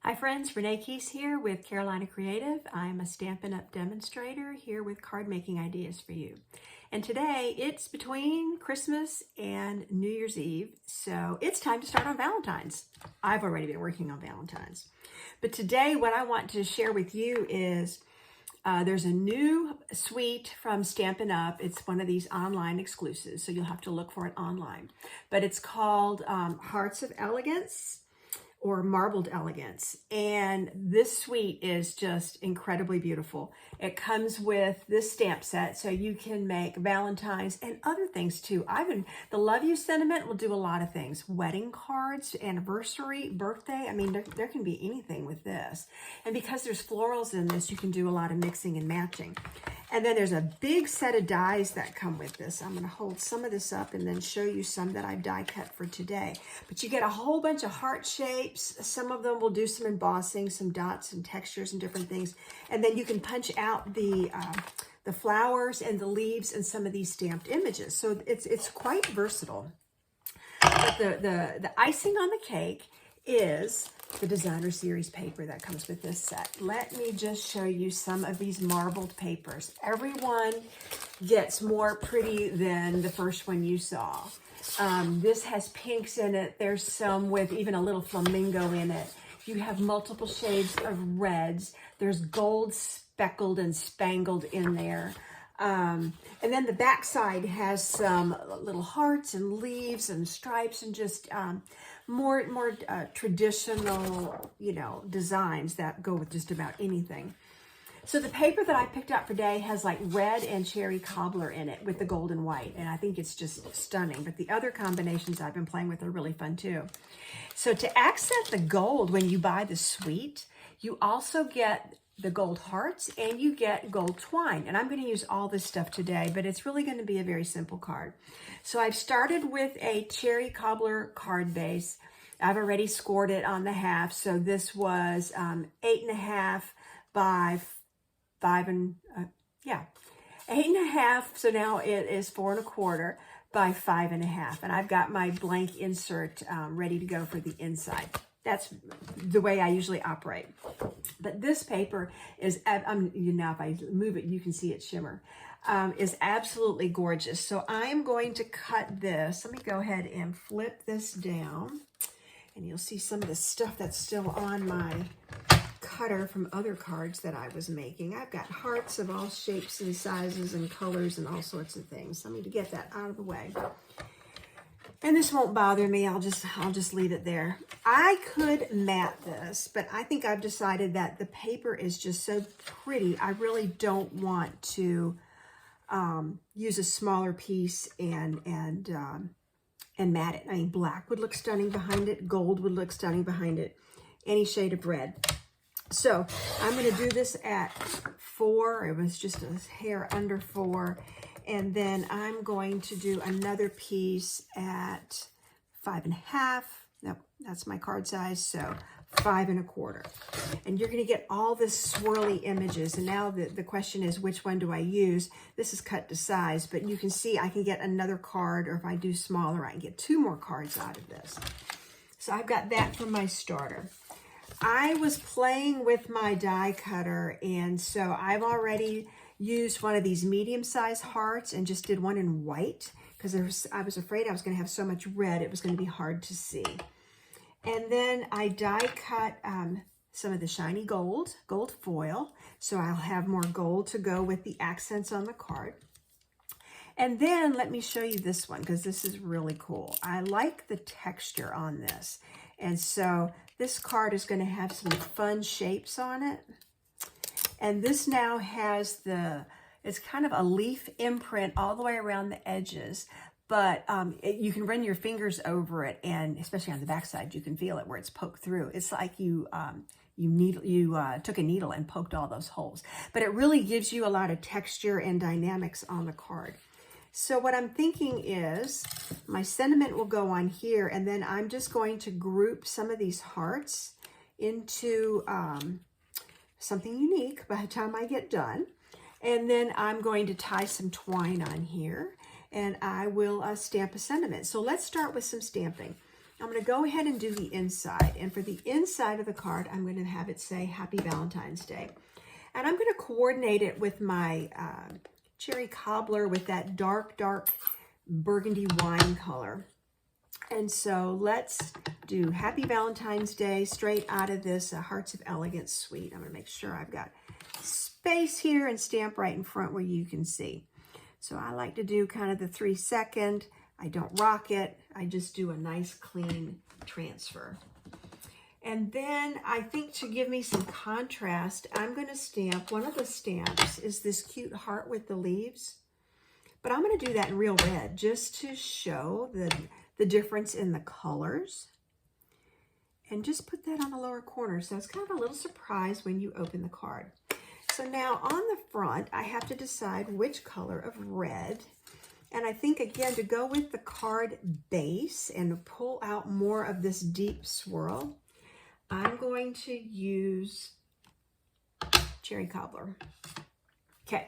Hi friends, Renee Keese here with Carolina Creative. I'm a Stampin' Up! Demonstrator here with card making ideas for you. And today it's between Christmas and New Year's Eve, so it's time to start on Valentine's. I've already been working on Valentine's. But today what I want to share with you is there's a new suite from Stampin' Up! It's one of these online exclusives, so you'll have to look for it online. But it's called Hearts of Elegance, or Marbled Elegance. And this suite is just incredibly beautiful. It comes with this stamp set, so you can make Valentine's and other things too. The Love You sentiment will do a lot of things. Wedding cards, anniversary, birthday. I mean, there can be anything with this. And because there's florals in this, you can do a lot of mixing and matching. And then there's a big set of dies that come with this. I'm going to hold some of this up and then show you some that I've die cut for today. But you get a whole bunch of heart shapes. Some of them will do some embossing, some dots and textures and different things. And then you can punch out the flowers and the leaves and some of these stamped images. So it's quite versatile. But the icing on the cake is the designer series paper that comes with this set. Let me just show you some of these marbled papers. Everyone gets more pretty than the first one you saw. This has pinks in it. There's some with even a little flamingo in it. You have multiple shades of reds. There's gold speckled and spangled in there. And then the back side has some little hearts and leaves and stripes and just more traditional, designs that go with just about anything. So the paper that I picked up for today has like red and cherry cobbler in it with the gold and white, and I think it's just stunning. But the other combinations I've been playing with are really fun too. So to accent the gold when you buy the suite, you also get the gold hearts and you get gold twine. And I'm going to use all this stuff today, but it's really going to be a very simple card. So I've started with a cherry cobbler card base. I've already scored it on the half. So this was 8.5 by 8.5. So now it is 4.25 by 5.5. And I've got my blank insert ready to go for the inside. That's the way I usually operate. But this paper is, if I move it, you can see it shimmer, is absolutely gorgeous. So I'm going to cut this. Let me go ahead and flip this down. And you'll see some of the stuff that's still on my cutter from other cards that I was making. I've got hearts of all shapes and sizes and colors and all sorts of things. So I need to get that out of the way. And this won't bother me. I'll just leave it there. I could mat this, but I think I've decided that the paper is just so pretty. I really don't want to use a smaller piece and mat it. I mean, black would look stunning behind it. Gold would look stunning behind it. Any shade of red. So I'm going to do this at 4. It was just a hair under 4. And then I'm going to do another piece at 5.5. Nope, that's my card size. So 5.25. And you're going to get all this swirly images. And now the question is, which one do I use? This is cut to size, but you can see I can get another card, or if I do smaller, I can get 2 more cards out of this. So I've got that for my starter. I was playing with my die cutter, and so I've already used one of these medium-sized hearts and just did one in white because I was afraid I was going to have so much red it was going to be hard to see. And then I die cut some of the shiny gold foil, so I'll have more gold to go with the accents on the card. And then let me show you this one because this is really cool. I like the texture on this. And so this card is going to have some fun shapes on it. And this now has it's kind of a leaf imprint all the way around the edges, but you can run your fingers over it, and especially on the backside, you can feel it where it's poked through. It's like you took a needle and poked all those holes, but it really gives you a lot of texture and dynamics on the card. So what I'm thinking is my sentiment will go on here, and then I'm just going to group some of these hearts into something unique by the time I get done. And then I'm going to tie some twine on here, and I will stamp a sentiment. So let's start with some stamping. I'm going to go ahead and do the inside. And for the inside of the card, I'm going to have it say Happy Valentine's Day. And I'm going to coordinate it with my cherry cobbler with that dark burgundy wine color. And so let's do Happy Valentine's Day straight out of this Hearts of Elegance suite. I'm going to make sure I've got space here and stamp right in front where you can see. So I like to do kind of the 3-second. I don't rock it. I just do a nice clean transfer. And then I think to give me some contrast, I'm going to stamp, one of the stamps is this cute heart with the leaves. But I'm going to do that in real red just to show the difference in the colors. And just put that on the lower corner. So it's kind of a little surprise when you open the card. So now on the front, I have to decide which color of red. And I think, again, to go with the card base and pull out more of this deep swirl, I'm going to use cherry cobbler. Okay,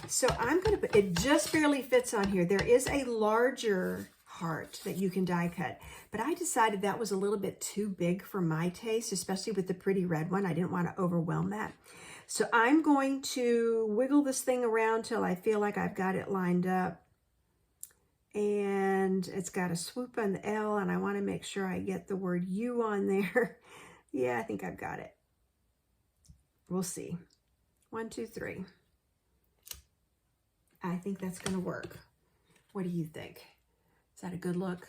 so I'm going to put, it just barely fits on here. There is a larger heart that you can die cut, but I decided that was a little bit too big for my taste, especially with the pretty red one. I didn't want to overwhelm that. So I'm going to wiggle this thing around till I feel like I've got it lined up. And it's got a swoop on the L, and I want to make sure I get the word U on there. Yeah, I think I've got it. We'll see. 1, 2, 3. I think that's going to work. What do you think? Is that a good look?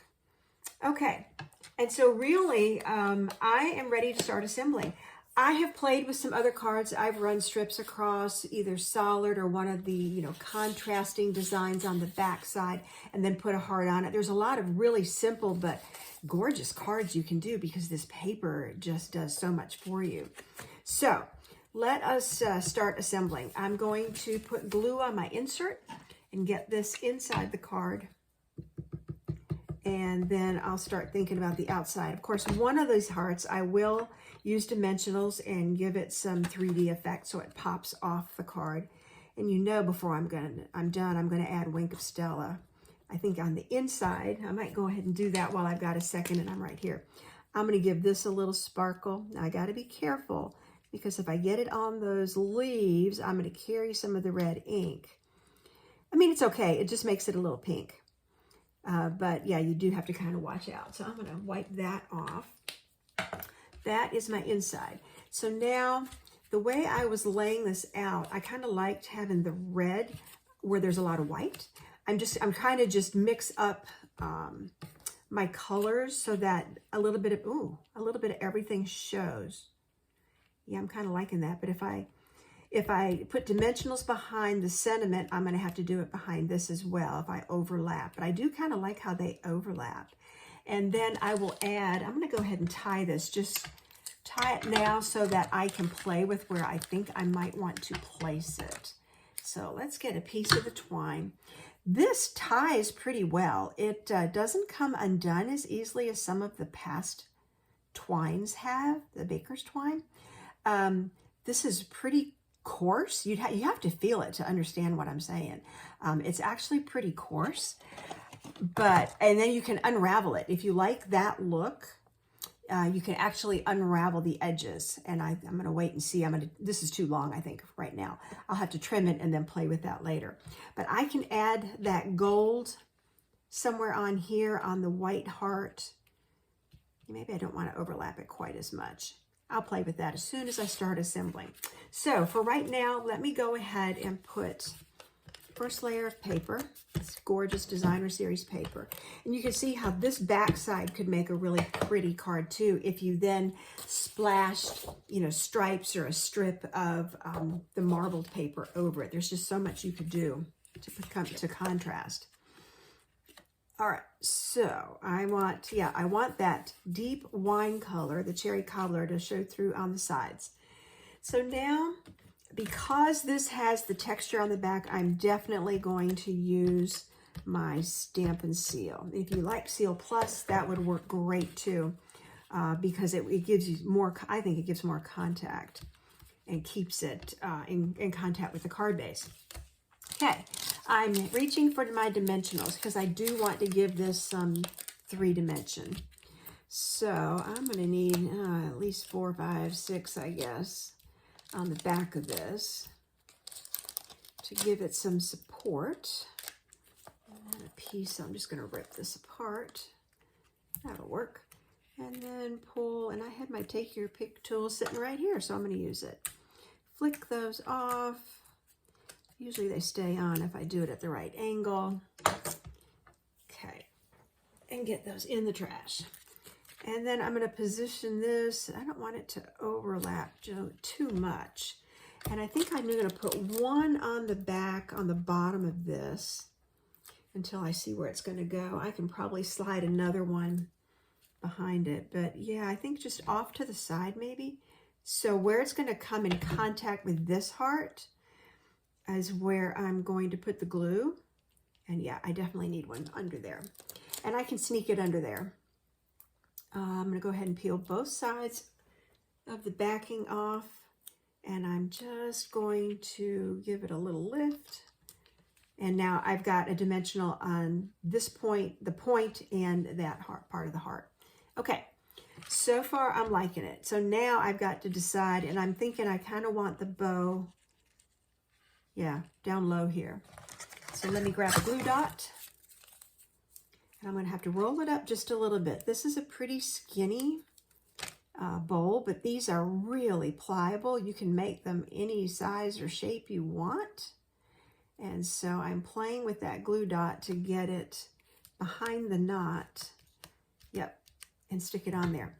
Okay, and so really, I am ready to start assembling. I have played with some other cards. I've run strips across either solid or one of the, contrasting designs on the back side and then put a heart on it. There's a lot of really simple but gorgeous cards you can do because this paper just does so much for you. So let us start assembling. I'm going to put glue on my insert and get this inside the card. And then I'll start thinking about the outside. Of course, one of these hearts, I will use dimensionals and give it some 3D effect so it pops off the card. And before I'm done, I'm going to add Wink of Stella. I think on the inside, I might go ahead and do that while I've got a second and I'm right here. I'm going to give this a little sparkle. Now I got to be careful because if I get it on those leaves, I'm going to carry some of the red ink. I mean, it's okay. It just makes it a little pink. But yeah, you do have to kind of watch out. So I'm going to wipe that off. That is my inside. So now the way I was laying this out, I kind of liked having the red where there's a lot of white. I'm kind of just mix up my colors so that a little bit of everything shows. Yeah, I'm kind of liking that. But if I put dimensionals behind the sentiment, I'm going to have to do it behind this as well if I overlap. But I do kind of like how they overlap. And then I will add, I'm going to go ahead and tie this. Just tie it now so that I can play with where I think I might want to place it. So let's get a piece of the twine. This ties pretty well. It doesn't come undone as easily as some of the past twines have, the baker's twine. This is pretty coarse. You have to feel it to understand what I'm saying. It's actually pretty coarse, and then you can unravel it. If you like that look, you can actually unravel the edges. And I'm going to wait and see. This is too long, I think, right now. I'll have to trim it and then play with that later. But I can add that gold somewhere on here on the white heart. Maybe I don't want to overlap it quite as much. I'll play with that as soon as I start assembling. So for right now, let me go ahead and put first layer of paper. It's gorgeous designer series paper. And you can see how this back side could make a really pretty card too if you then splashed, stripes or a strip of the marbled paper over it. There's just so much you could do to contrast. All right, so I want that deep wine color, the cherry cobbler, to show through on the sides. So now, because this has the texture on the back, I'm definitely going to use my Stamp and Seal. If you like Seal Plus, that would work great too, because it gives you more, I think it gives more contact and keeps it in contact with the card base. Okay, I'm reaching for my dimensionals because I do want to give this some 3-dimension. So I'm going to need at least 4, 5, 6, I guess, on the back of this to give it some support. And a piece, I'm just going to rip this apart. That'll work. And then pull, and I had my take your pick tool sitting right here, so I'm going to use it. Flick those off. Usually they stay on if I do it at the right angle. Okay, and get those in the trash. And then I'm going to position this. I don't want it to overlap too much. And I think I'm going to put one on the back, on the bottom of this, until I see where it's going to go. I can probably slide another one behind it. But yeah, I think just off to the side maybe. So where it's going to come in contact with this heart is where I'm going to put the glue. And yeah, I definitely need one under there. And I can sneak it under there. I'm going to go ahead and peel both sides of the backing off. And I'm just going to give it a little lift. And now I've got a dimensional on this point, the point, and that heart, part of the heart. Okay, so far I'm liking it. So now I've got to decide, and I'm thinking I kind of want the bow, yeah, down low here. So let me grab a glue dot. And I'm going to have to roll it up just a little bit. This is a pretty skinny bowl, but these are really pliable. You can make them any size or shape you want. And so I'm playing with that glue dot to get it behind the knot. Yep, and stick it on there.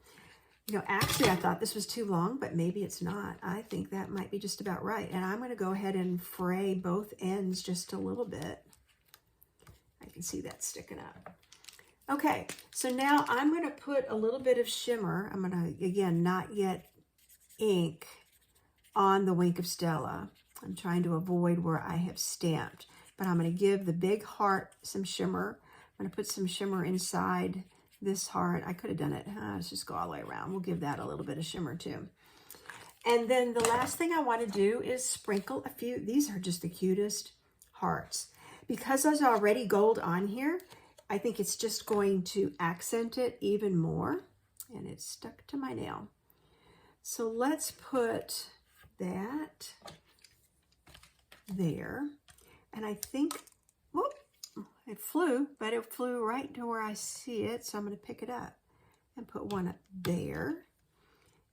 You know, actually I thought this was too long, but maybe it's not. I think that might be just about right. And I'm going to go ahead and fray both ends just a little bit. I can see that sticking up. Okay, so now I'm going to put a little bit of shimmer. I'm going to, again, not yet ink on the Wink of Stella. I'm trying to avoid where I have stamped, but I'm going to give the big heart some shimmer. I'm going to put some shimmer inside this heart. I could have done it. Let's just go all the way around. We'll give that a little bit of shimmer too. And then the last thing I want to do is sprinkle a few. These are just the cutest hearts. Because there's already gold on here, I think it's just going to accent it even more. And it's stuck to my nail. So let's put that there. And I think, whoop, it flew, but it flew right to where I see it. So I'm going to pick it up and put one up there.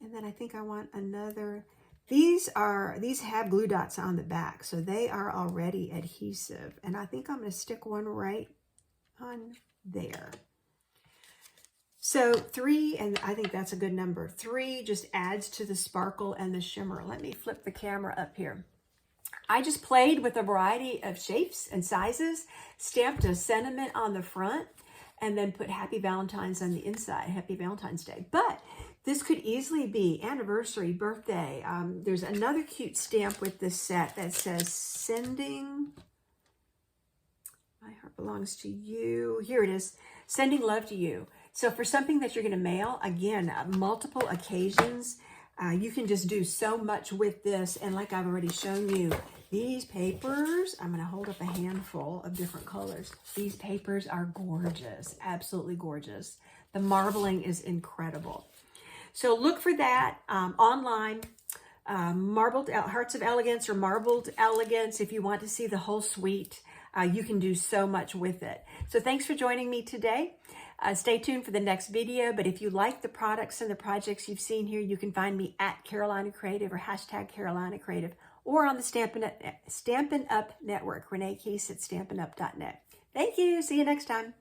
And then I think I want another. These have glue dots on the back, so they are already adhesive. And I think I'm going to stick one right on there. So 3, and I think that's a good number. 3 just adds to the sparkle and the shimmer. Let me flip the camera up here. I just played with a variety of shapes and sizes, stamped a sentiment on the front, and then put Happy Valentine's on the inside, Happy Valentine's Day. But this could easily be anniversary, birthday. There's another cute stamp with this set that says sending, my heart belongs to you. Here it is, sending love to you. So for something that you're gonna mail, again, multiple occasions, you can just do so much with this. And like I've already shown you, these papers, I'm going to hold up a handful of different colors. These papers are gorgeous, absolutely gorgeous. The marbling is incredible. So look for that online, marbled Hearts of Elegance or Marbled Elegance. If you want to see the whole suite, you can do so much with it. So thanks for joining me today. Stay tuned for the next video, but if you like the products and the projects you've seen here, you can find me at Carolina Creative or hashtag Carolina Creative, or on the Stampin' Up Network, Renee Case at stampinup.net. Thank you. See you next time.